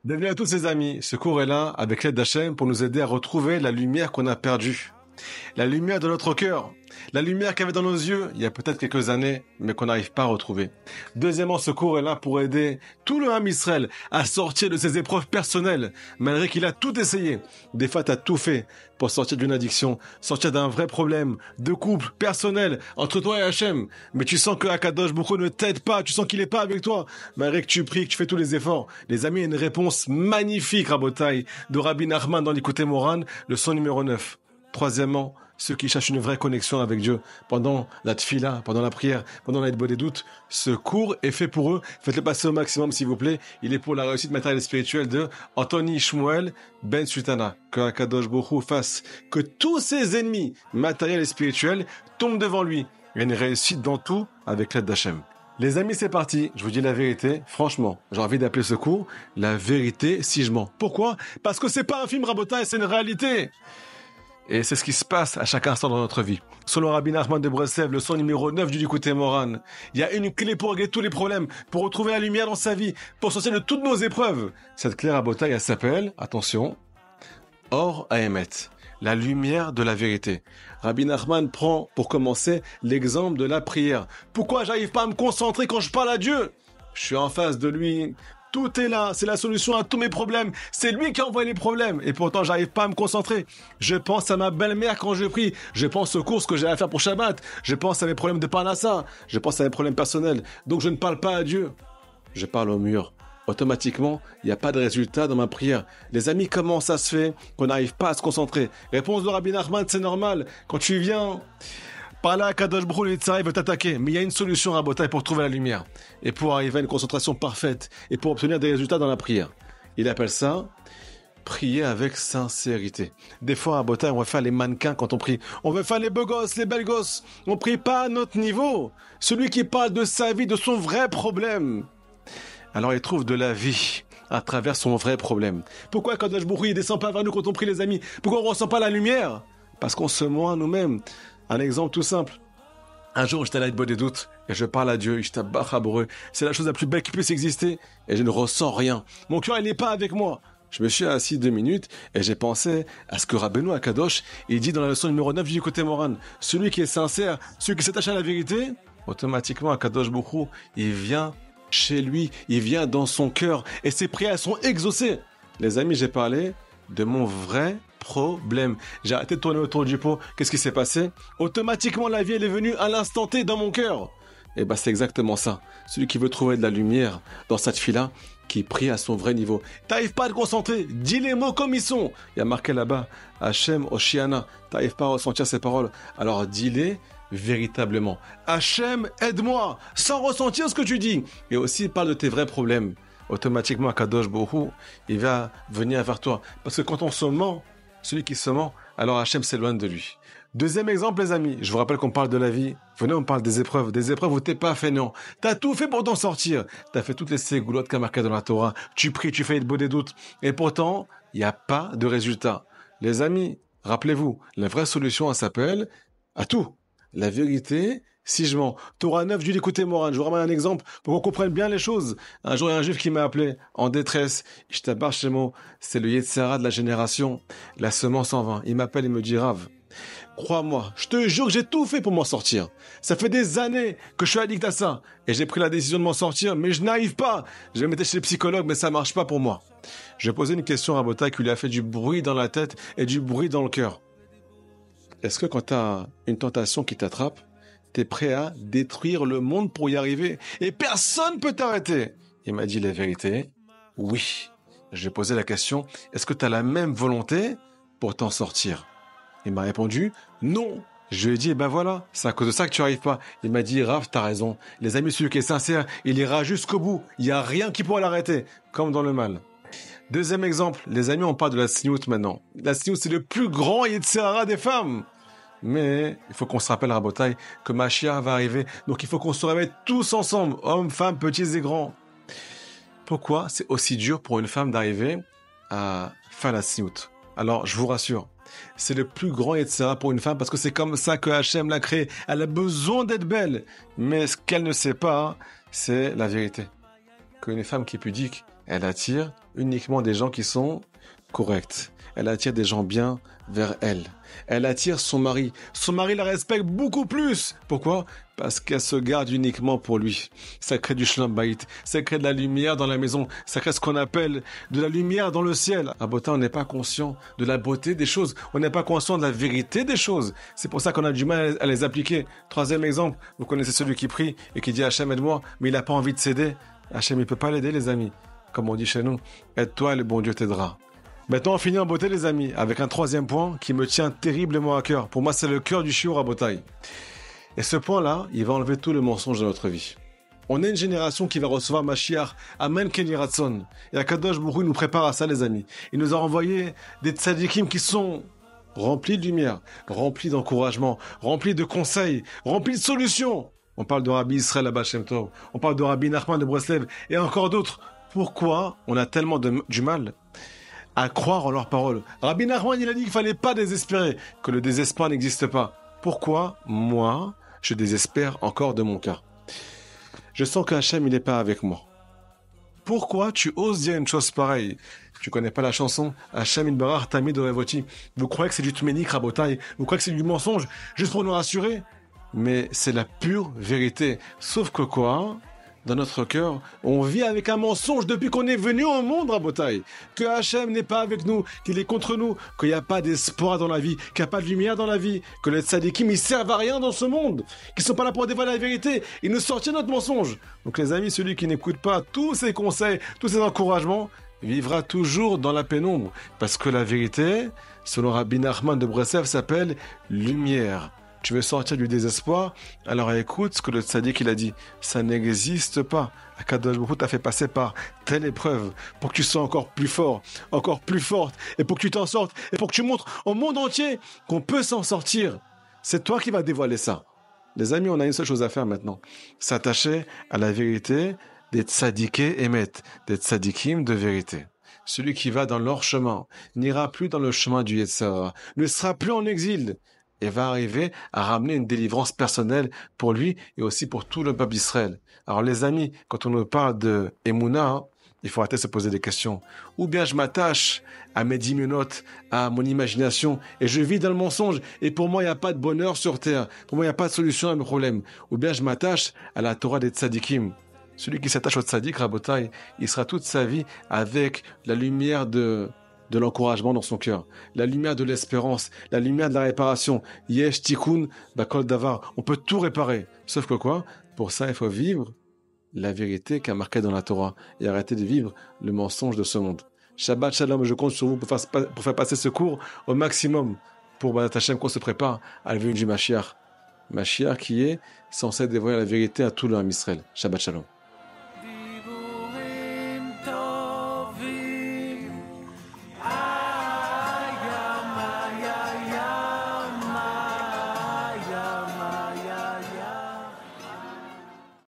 Bienvenue à tous les amis, ce cours est là avec l'aide d'Hachem pour nous aider à retrouver la lumière qu'on a perdue. La lumière de notre cœur, la lumière qu'il y avait dans nos yeux il y a peut-être quelques années, mais qu'on n'arrive pas à retrouver. Deuxièmement, ce cours est là pour aider tout le Ham Israël à sortir de ses épreuves personnelles, malgré qu'il a tout essayé. Des fois, tu as tout fait pour sortir d'une addiction, sortir d'un vrai problème de couple, personnel, entre toi et Hachem. Mais tu sens que Akadosh Baruch Hu ne t'aide pas, tu sens qu'il n'est pas avec toi, malgré que tu pries, que tu fais tous les efforts. Les amis, il y a une réponse magnifique, Rabotai, de Rabbi Nachman dans l'Écouté Moran, le son numéro 9. Troisièmement, ceux qui cherchent une vraie connexion avec Dieu pendant la tfila, pendant la prière, pendant la des doutes, ce cours est fait pour eux. Faites-le passer au maximum, s'il vous plaît. Il est pour la réussite matérielle et spirituelle de Anthony Shmuel Ben Sutana. Que Akadosh Baruch Hu fasse que tous ses ennemis matériels et spirituels tombent devant lui. Il y a une réussite dans tout avec l'aide d'Hachem. Les amis, c'est parti. Je vous dis la vérité. Franchement, j'ai envie d'appeler ce cours la vérité si je mens. Pourquoi? Parce que c'est pas un film Rabotai, c'est une réalité. Et c'est ce qui se passe à chaque instant dans notre vie. Selon Rabbi Nachman de Breslev, le son numéro 9 du Likutei Moran, il y a une clé pour régler tous les problèmes, pour retrouver la lumière dans sa vie, pour sortir de toutes nos épreuves. Cette clé Rabotai, elle s'appelle, attention, Or Haemet, la lumière de la vérité. Rabbi Nachman prend, pour commencer, l'exemple de la prière. Pourquoi j'arrive pas à me concentrer quand je parle à Dieu? Je suis en face de lui. Tout est là, c'est la solution à tous mes problèmes. C'est lui qui a envoyé les problèmes. Et pourtant, j'arrive pas à me concentrer. Je pense à ma belle-mère quand je prie. Je pense aux courses que j'ai à faire pour Shabbat. Je pense à mes problèmes de Parnassa. Je pense à mes problèmes personnels. Donc, je ne parle pas à Dieu. Je parle au mur. Automatiquement, il n'y a pas de résultat dans ma prière. Les amis, comment ça se fait qu'on n'arrive pas à se concentrer? Réponse de Rabbi Nachman, c'est normal. Quand tu viens... Par là, Kadosh Baruch Hu, il veut t'attaquer. Mais il y a une solution, Rabotai, pour trouver la lumière. Et pour arriver à une concentration parfaite. Et pour obtenir des résultats dans la prière. Il appelle ça prier avec sincérité. Des fois, Rabotai, on va faire les mannequins quand on prie. On veut faire les beaux gosses, les belles gosses. On prie pas à notre niveau. Celui qui parle de sa vie, de son vrai problème. Alors il trouve de la vie à travers son vrai problème. Pourquoi Kadosh Baruch Hu, il descend pas vers nous quand on prie, les amis? Pourquoi on ressent pas la lumière? Parce qu'on se ment à nous-mêmes. Un exemple tout simple. Un jour, j'étais à la des doutes et je parle à Dieu. C'est la chose la plus belle qui puisse exister et je ne ressens rien. Mon cœur, il n'est pas avec moi. Je me suis assis 2 minutes et j'ai pensé à ce que Rabbeinu Akadosh, il dit dans la leçon numéro 9 du Likutei Moran. Celui qui est sincère, celui qui s'attache à la vérité, automatiquement, Akadosh Baruch Hu, il vient chez lui, il vient dans son cœur et ses prières sont exaucées. Les amis, j'ai parlé de mon vrai problème. J'ai arrêté de tourner autour du pot. Qu'est-ce qui s'est passé? Automatiquement, la vie, elle est venue à l'instant T dans mon cœur. Et c'est exactement ça. Celui qui veut trouver de la lumière dans cette fille-là, qui prie à son vrai niveau. T'arrives pas à te concentrer. Dis les mots comme ils sont. Il y a marqué là-bas, Hachem Oshiana. T'arrives pas à ressentir ces paroles. Alors dis-les véritablement. Hachem, aide-moi, sans ressentir ce que tu dis. Et aussi, parle de tes vrais problèmes. Automatiquement, Kadosh Baruch Hu, il va venir vers toi. Parce que quand on se ment, celui qui se ment, alors Hachem s'éloigne de lui. Deuxième exemple, les amis. Je vous rappelle qu'on parle de la vie. Venez, on parle des épreuves. Des épreuves où t'es pas fainéant. T'as tout fait pour t'en sortir. T'as fait toutes les ségoulottes qu'a marqué dans la Torah. Tu pries, tu fais des doutes. Et pourtant, il n'y a pas de résultat. Les amis, rappelez-vous, la vraie solution, elle s'appelle à tout. La vérité, si je mens. Torah 9 du Likutei Moran. Je vous ramène un exemple pour qu'on comprenne bien les choses. Un jour, il y a un juif qui m'a appelé en détresse. Ishtabar Shemo. C'est le Yetzirah de la génération. La semence en vain. Il m'appelle et me dit, Rav, crois-moi, je te jure que j'ai tout fait pour m'en sortir. Ça fait des années que je suis addict à ça. Et j'ai pris la décision de m'en sortir, mais je n'arrive pas. Je vais me mettre chez le psychologue, mais ça marche pas pour moi. Je vais poser une question à Rabotai qui lui a fait du bruit dans la tête et du bruit dans le cœur. Est-ce que quand tu as une tentation qui t'attrape, t'es prêt à détruire le monde pour y arriver? Et personne peut t'arrêter. Il m'a dit la vérité. Oui. J'ai posé la question. Est-ce que tu as la même volonté pour t'en sortir? Il m'a répondu non. Je lui ai dit, voilà, c'est à cause de ça que tu arrives pas. Il m'a dit, Raph, t'as raison. Les amis, celui qui est sincère, il ira jusqu'au bout. Il n'y a rien qui pourra l'arrêter. Comme dans le mal. Deuxième exemple. Les amis, on parle de la sniout maintenant. La sniout, c'est le plus grand Yetzirah des femmes. Mais il faut qu'on se rappelle, Rabotai, que Mashiach va arriver. Donc il faut qu'on se réveille tous ensemble, hommes, femmes, petits et grands. Pourquoi c'est aussi dur pour une femme d'arriver à faire la sniout? Alors, je vous rassure, c'est le plus grand Yetzirah pour une femme parce que c'est comme ça que Hachem l'a créée. Elle a besoin d'être belle. Mais ce qu'elle ne sait pas, c'est la vérité. Qu'une femme qui est pudique, Elle attire uniquement des gens qui sont corrects. Elle attire des gens bien vers elle. Elle attire son mari. Son mari la respecte beaucoup plus. Pourquoi? Parce qu'elle se garde uniquement pour lui. Ça crée du shalom bayit. Ça crée de la lumière dans la maison. Ça crée ce qu'on appelle de la lumière dans le ciel. À Bota, on n'est pas conscient de la beauté des choses. On n'est pas conscient de la vérité des choses. C'est pour ça qu'on a du mal à les appliquer. Troisième exemple, vous connaissez celui qui prie et qui dit Hachem aide-moi, mais il n'a pas envie de céder. Hachem, il peut pas l'aider, les amis. Comme on dit chez nous, aide-toi et le bon Dieu t'aidera. Maintenant, on finit en beauté, les amis, avec un troisième point qui me tient terriblement à cœur. Pour moi, c'est le cœur du shiur à Botaï. Et ce point-là, il va enlever tout le mensonge de notre vie. On est une génération qui va recevoir Mashiach, Amen Ken Ratson. Et Akadosh Baruch Hu nous prépare à ça, les amis. Il nous a envoyé des tzadikim qui sont remplis de lumière, remplis d'encouragement, remplis de conseils, remplis de solutions. On parle de Rabbi Israël Abba Shem Tov, on parle de Rabbi Nachman de Breslev et encore d'autres. Pourquoi on a tellement du mal à croire en leurs paroles? Rabbi Nachman, il a dit qu'il fallait pas désespérer, que le désespoir n'existe pas. Pourquoi moi, je désespère encore de mon cas? Je sens qu'Hachem, il n'est pas avec moi. Pourquoi tu oses dire une chose pareille? Tu connais pas la chanson Hachem Idbarach Tamid Orevoti. Vous croyez que c'est du Tménik Rabotai? Vous croyez que c'est du mensonge juste pour nous rassurer? Mais c'est la pure vérité. Sauf que quoi? Dans notre cœur, on vit avec un mensonge depuis qu'on est venu au monde, Rabotai. Que Hachem n'est pas avec nous, qu'il est contre nous, qu'il n'y a pas d'espoir dans la vie, qu'il n'y a pas de lumière dans la vie, que les tzadikim, ils servent à rien dans ce monde, qu'ils sont pas là pour dévoiler la vérité, ils nous sortent notre mensonge. Donc les amis, celui qui n'écoute pas tous ces conseils, tous ces encouragements, vivra toujours dans la pénombre. Parce que la vérité, selon Rabbi Nachman de Breslev, s'appelle lumière. Tu veux sortir du désespoir? Alors écoute ce que le tzaddik il a dit. Ça n'existe pas. Akadosh Baruch Hu t'a fait passer par telle épreuve pour que tu sois encore plus fort, encore plus forte, et pour que tu t'en sortes, et pour que tu montres au monde entier qu'on peut s'en sortir. C'est toi qui vas dévoiler ça. Les amis, on a une seule chose à faire maintenant. S'attacher à la vérité des tzaddiké émet, des tzaddikim de vérité. Celui qui va dans leur chemin n'ira plus dans le chemin du Yetzer Hara, ne sera plus en exil, et va arriver à ramener une délivrance personnelle pour lui et aussi pour tout le peuple d'Israël. Alors les amis, quand on nous parle de Emouna, il faut arrêter de se poser des questions. Ou bien je m'attache à mes 10 minutes, à mon imagination, et je vis dans le mensonge, et pour moi il n'y a pas de bonheur sur terre, pour moi il n'y a pas de solution à mes problèmes. Ou bien je m'attache à la Torah des tzadikim. Celui qui s'attache au tzadik, Rabotai, il sera toute sa vie avec la lumière de l'encouragement dans son cœur, la lumière de l'espérance, la lumière de la réparation. Yesh tikkun bakol davar. On peut tout réparer. Sauf que quoi? Pour ça, il faut vivre la vérité qui est marquée dans la Torah et arrêter de vivre le mensonge de ce monde. Shabbat Shalom, je compte sur vous pour faire passer ce cours au maximum pour B'ezrat Hashem qu'on se prépare à la venue du Mashiach. Mashiach qui est censé dévoiler la vérité à tout le Ham Israël. Shabbat Shalom.